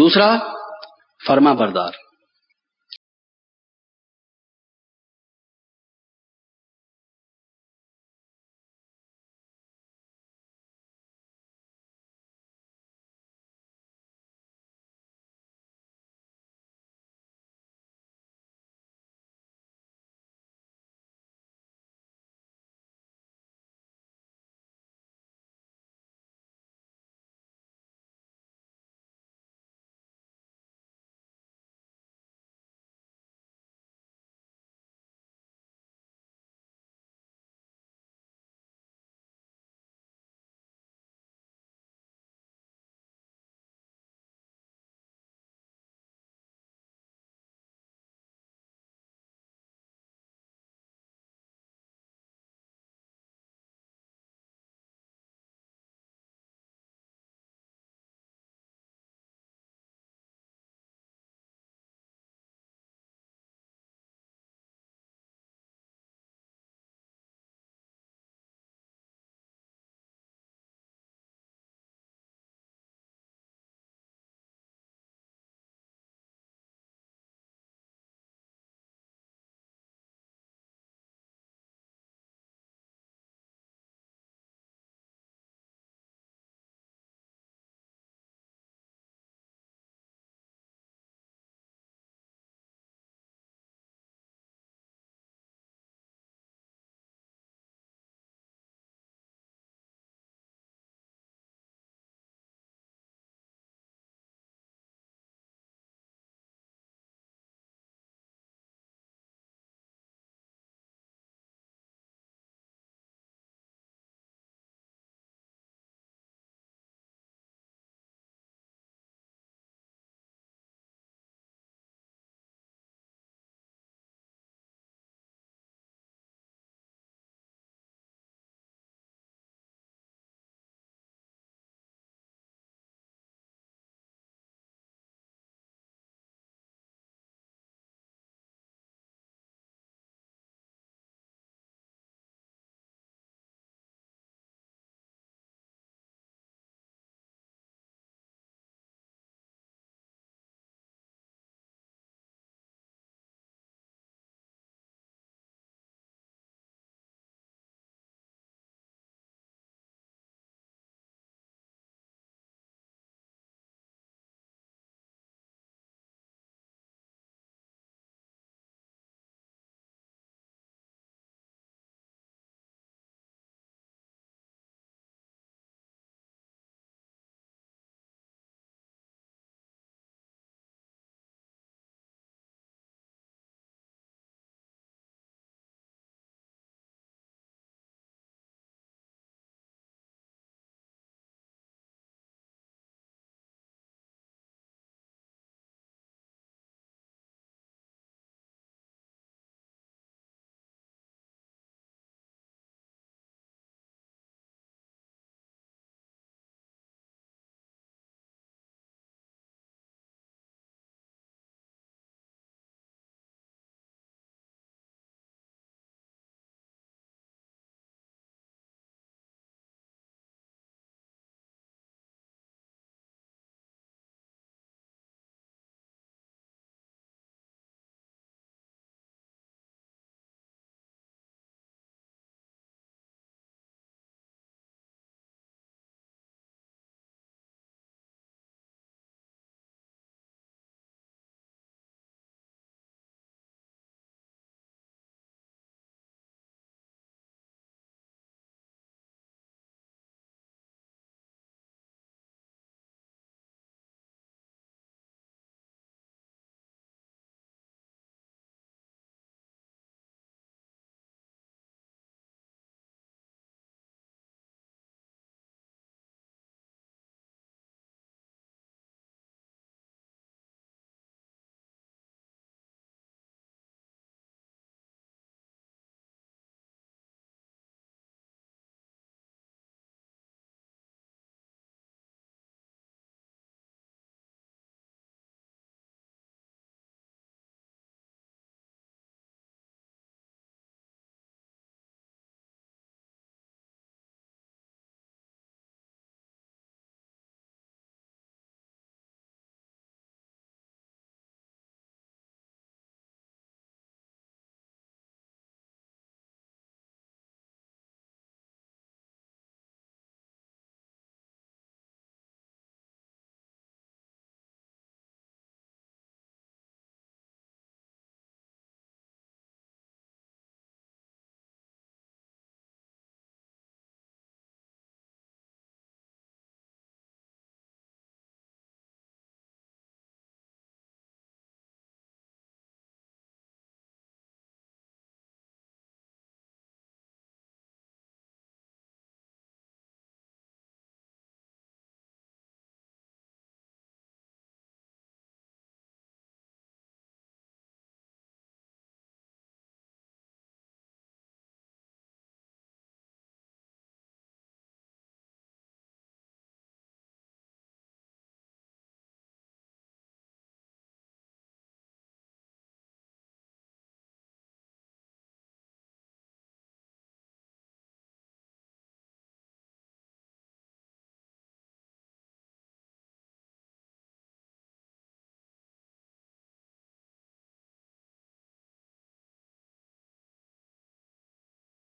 दूसरा, फर्मा बरदार।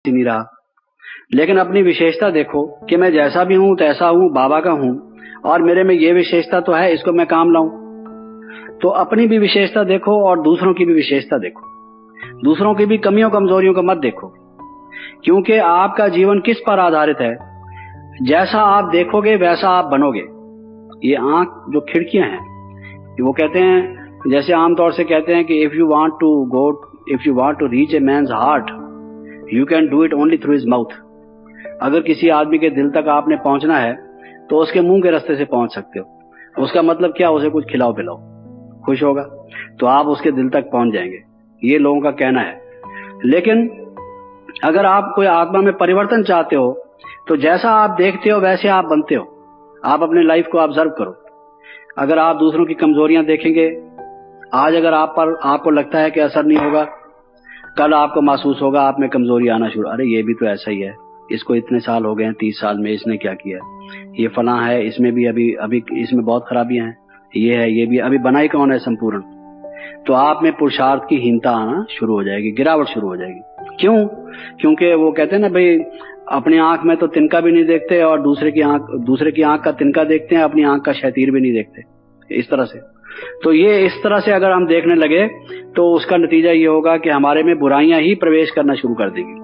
नहीं रहा। लेकिन अपनी विशेषता देखो कि मैं जैसा भी हूं तैसा हूं, बाबा का हूं, और मेरे में ये विशेषता तो है, इसको मैं काम लाऊं। तो अपनी भी विशेषता देखो और दूसरों की भी विशेषता देखो। दूसरों की भी कमियों कमजोरियों को मत देखो, क्योंकि आपका जीवन किस पर आधारित है? जैसा आप देखोगे वैसा आप बनोगे। ये आंख जो खिड़कियां हैं, वो कहते हैं, जैसे आमतौर से कहते हैं कि if you want to reach a man's heart, you can do it only through his mouth. अगर किसी आदमी के दिल तक आपने पहुंचना है तो उसके मुंह के रास्ते से पहुंच सकते हो। उसका मतलब क्या? उसे कुछ खिलाओ पिलाओ, खुश होगा तो आप उसके दिल तक पहुंच जाएंगे। ये लोगों का कहना है। लेकिन अगर आप कोई आत्मा में परिवर्तन चाहते हो तो जैसा आप देखते हो वैसे आप बनते हो। आप अपने लाइफ को ऑब्जर्व करो। अगर आप दूसरों की कमजोरियां देखेंगे, आज अगर आपको लगता है कि असर नहीं होगा, कल आपको महसूस होगा आप में कमजोरी आना शुरू, अरे ये भी तो ऐसा ही है, इसको इतने साल हो गए हैं, 30 साल में इसने क्या किया, ये फलां है, इसमें भी अभी अभी इसमें बहुत खराबियां हैं, ये है, ये भी अभी बनाई कौन है संपूर्ण। तो आप में पुरुषार्थ की हीनता आना शुरू हो जाएगी, गिरावट शुरू हो जाएगी। क्यों? क्योंकि वो कहते हैं ना भाई, अपनी आंख में तो तिनका भी नहीं देखते और दूसरे की आंख का तिनका देखते हैं, अपनी आंख का शैतीर भी नहीं देखते, इस तरह से। तो ये इस तरह से अगर हम देखने लगे तो उसका नतीजा ये होगा कि हमारे में बुराइयां ही प्रवेश करना शुरू कर देंगी।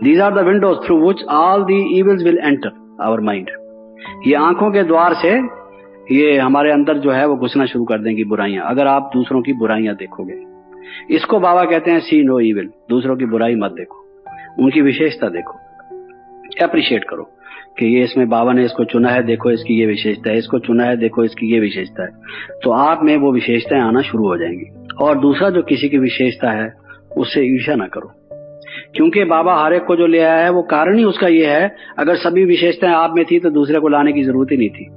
These are the windows through which all the evils will enter our mind. ये आंखों के द्वार से ये हमारे अंदर जो है वो घुसना शुरू कर देंगी बुराइयां, अगर आप दूसरों की बुराइयां देखोगे। इसको बाबा कहते हैं सी नो इविल। दूसरों की बुराई मत देखो, उनकी विशेषता देखो, अप्रिशिएट करो कि ये इसमें बाबा ने इसको चुना है, देखो इसकी ये विशेषता है, इसको चुना है, देखो इसकी ये विशेषता है। तो आप में वो विशेषताएं आना शुरू हो जाएंगी। और दूसरा, जो किसी की विशेषता है उससे ईर्ष्या ना करो, क्योंकि बाबा हर एक को जो ले आया है वो कारण ही उसका ये है। अगर सभी विशेषताएं आप में थी तो दूसरे को लाने की जरूरत ही नहीं थी।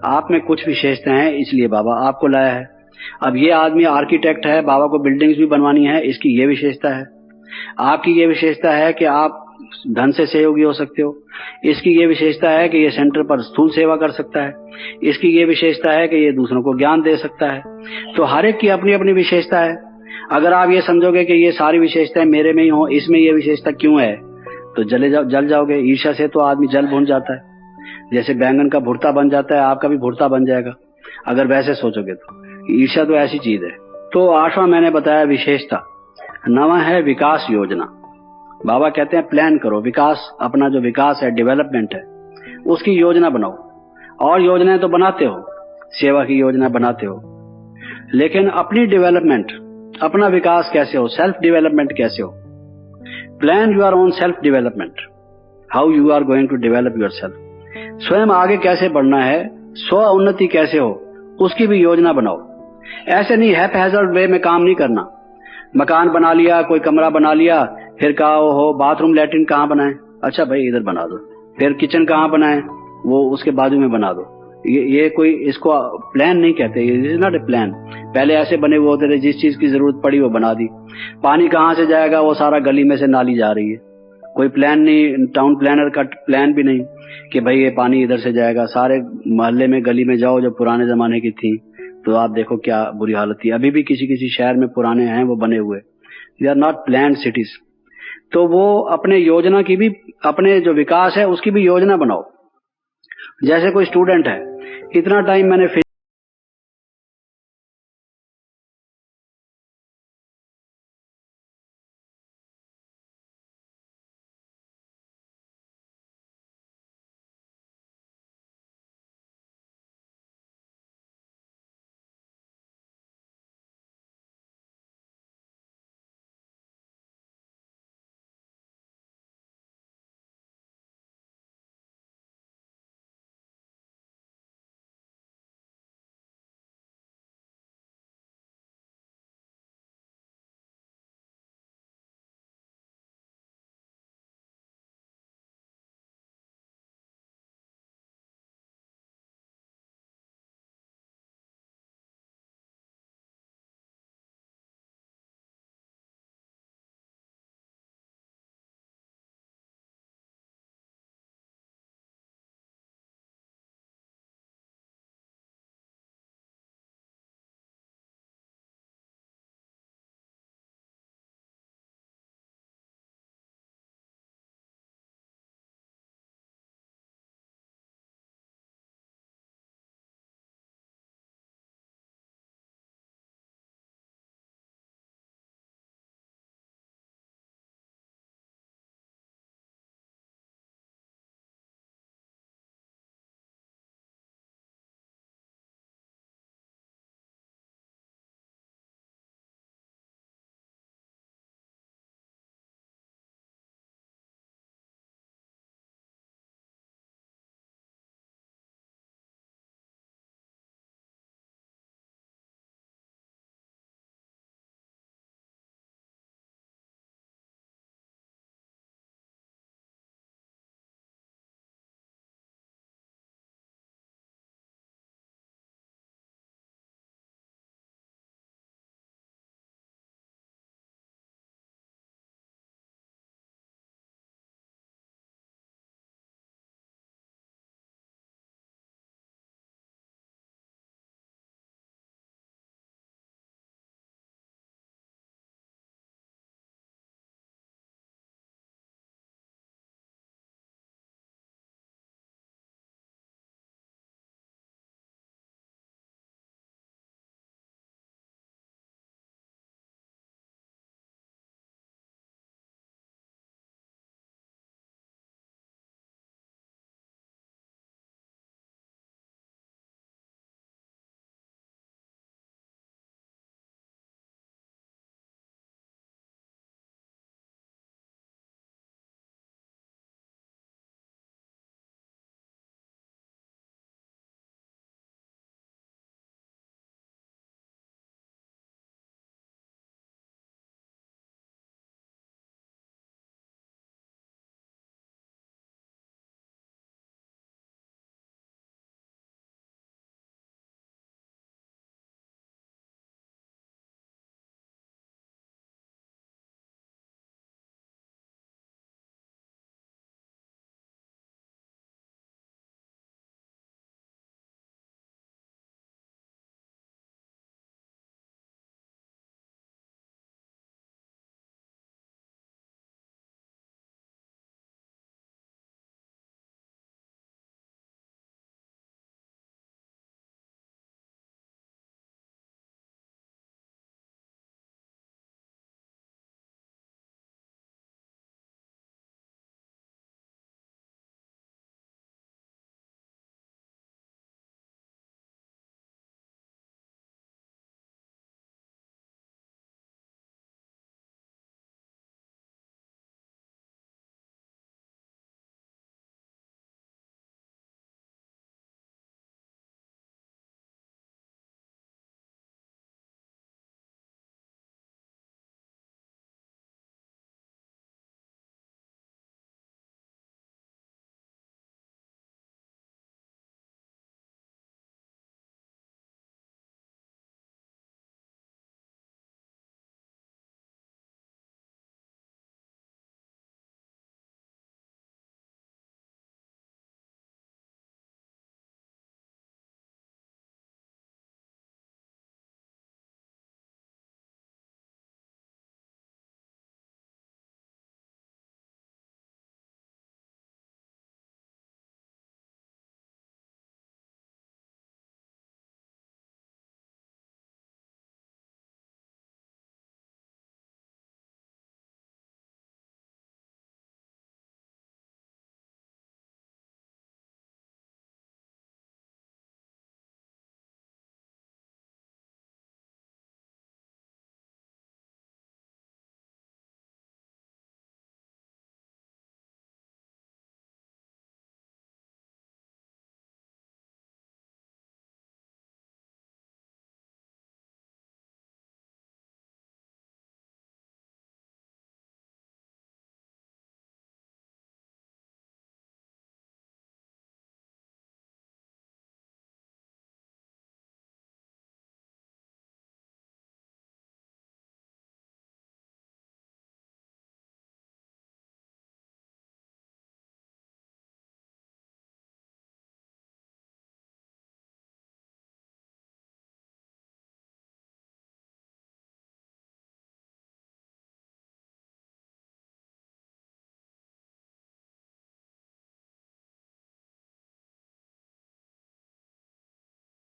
आप में कुछ विशेषताएं हैं, इसलिए बाबा आपको लाया है। अब ये आदमी आर्किटेक्ट है, बाबा को बिल्डिंग्स भी बनवानी है, इसकी ये विशेषता है। आपकी ये विशेषता है कि आप धन से सहयोगी हो सकते हो। इसकी ये विशेषता है कि ये सेंटर पर स्थूल सेवा कर सकता है। इसकी ये विशेषता है कि ये दूसरों को ज्ञान दे सकता है। तो हर एक की अपनी अपनी विशेषता है। अगर आप ये समझोगे कि ये सारी विशेषताएं मेरे में ही हो, इसमें ये विशेषता क्यों है, तो जल जाओगे। ईर्ष्या से तो आदमी जल भुन जाता है। जैसे बैंगन का भुर्ता बन जाता है, आपका भी भुर्ता बन जाएगा अगर वैसे सोचोगे तो। ईर्ष्या तो ऐसी चीज है। तो 8वां मैंने बताया विशेषता। 9वां है विकास योजना। बाबा कहते हैं प्लान करो, विकास, अपना जो विकास है, डेवलपमेंट है, उसकी योजना बनाओ। और योजनाएं तो बनाते हो, सेवा की योजना बनाते हो, लेकिन अपनी डेवलपमेंट, अपना विकास कैसे हो, सेल्फ डेवलपमेंट कैसे हो। Plan your own self development, how you are going to develop yourself. स्वयं आगे कैसे बढ़ना है, स्व उन्नति कैसे हो, उसकी भी योजना बनाओ। ऐसे नहीं हैपहैज़र्ड वे में काम नहीं करना। मकान बना लिया, कोई कमरा बना लिया, फिर कहा हो बाथरूम लैट्रिन कहाँ बनाए, अच्छा भाई इधर बना दो। फिर किचन कहाँ बनाए, वो उसके बाजू में बना दो। ये कोई, इसको प्लान नहीं कहते, it is not a plan. पहले ऐसे बने हुए होते थे, जिस चीज की जरूरत पड़ी वो बना दी। पानी कहाँ से जाएगा, वो सारा गली में से नाली जा रही है, कोई प्लान नहीं, टाउन प्लानर का प्लान भी नहीं कि भाई ये पानी इधर से जाएगा। सारे मोहल्ले में, गली में जाओ जो पुराने जमाने की थी, तो आप देखो क्या बुरी हालत थी। अभी भी किसी किसी शहर में पुराने हैं वो बने हुए, they are not planned cities. तो वो अपने योजना की भी, अपने जो विकास है उसकी भी योजना बनाओ। जैसे कोई स्टूडेंट है, इतना टाइम मैंने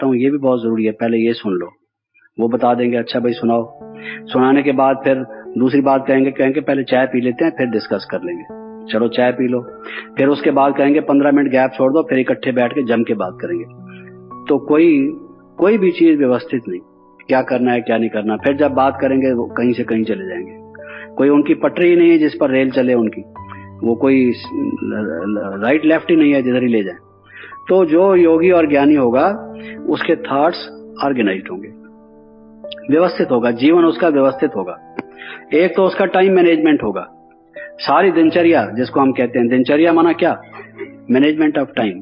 हूँ ये भी बहुत जरूरी है, पहले ये सुन लो। वो बता देंगे अच्छा भाई सुनाओ। सुनाने के बाद फिर दूसरी बात कहेंगे पहले चाय पी लेते हैं फिर डिस्कस कर लेंगे। चलो चाय पी लो, फिर उसके बाद कहेंगे 15 मिनट गैप छोड़ दो, फिर इकट्ठे बैठ के जम के बात करेंगे। तो कोई भी चीज व्यवस्थित नहीं, क्या करना है क्या नहीं करना। फिर जब बात करेंगे वो कहीं से कहीं चले जाएंगे। कोई उनकी पटरी ही नहीं है जिस पर रेल चले उनकी, वो कोई राइट लेफ्ट ही नहीं है जिधर ही ले जाए। तो जो योगी और ज्ञानी होगा उसके थॉट्स ऑर्गेनाइज्ड होंगे, व्यवस्थित होगा, जीवन उसका व्यवस्थित होगा। एक तो उसका टाइम मैनेजमेंट होगा, सारी दिनचर्या जिसको हम कहते हैं, दिनचर्या माना क्या, मैनेजमेंट ऑफ टाइम।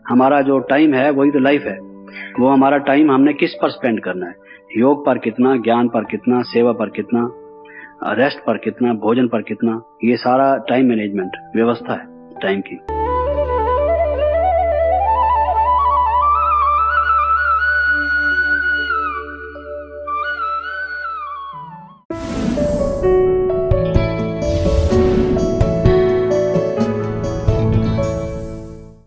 हमारा जो टाइम है वही तो लाइफ है। वो हमारा टाइम हमने किस पर स्पेंड करना है, योग पर कितना, ज्ञान पर कितना, सेवा पर कितना, रेस्ट पर कितना, भोजन पर कितना, ये सारा टाइम मैनेजमेंट व्यवस्था है टाइम की।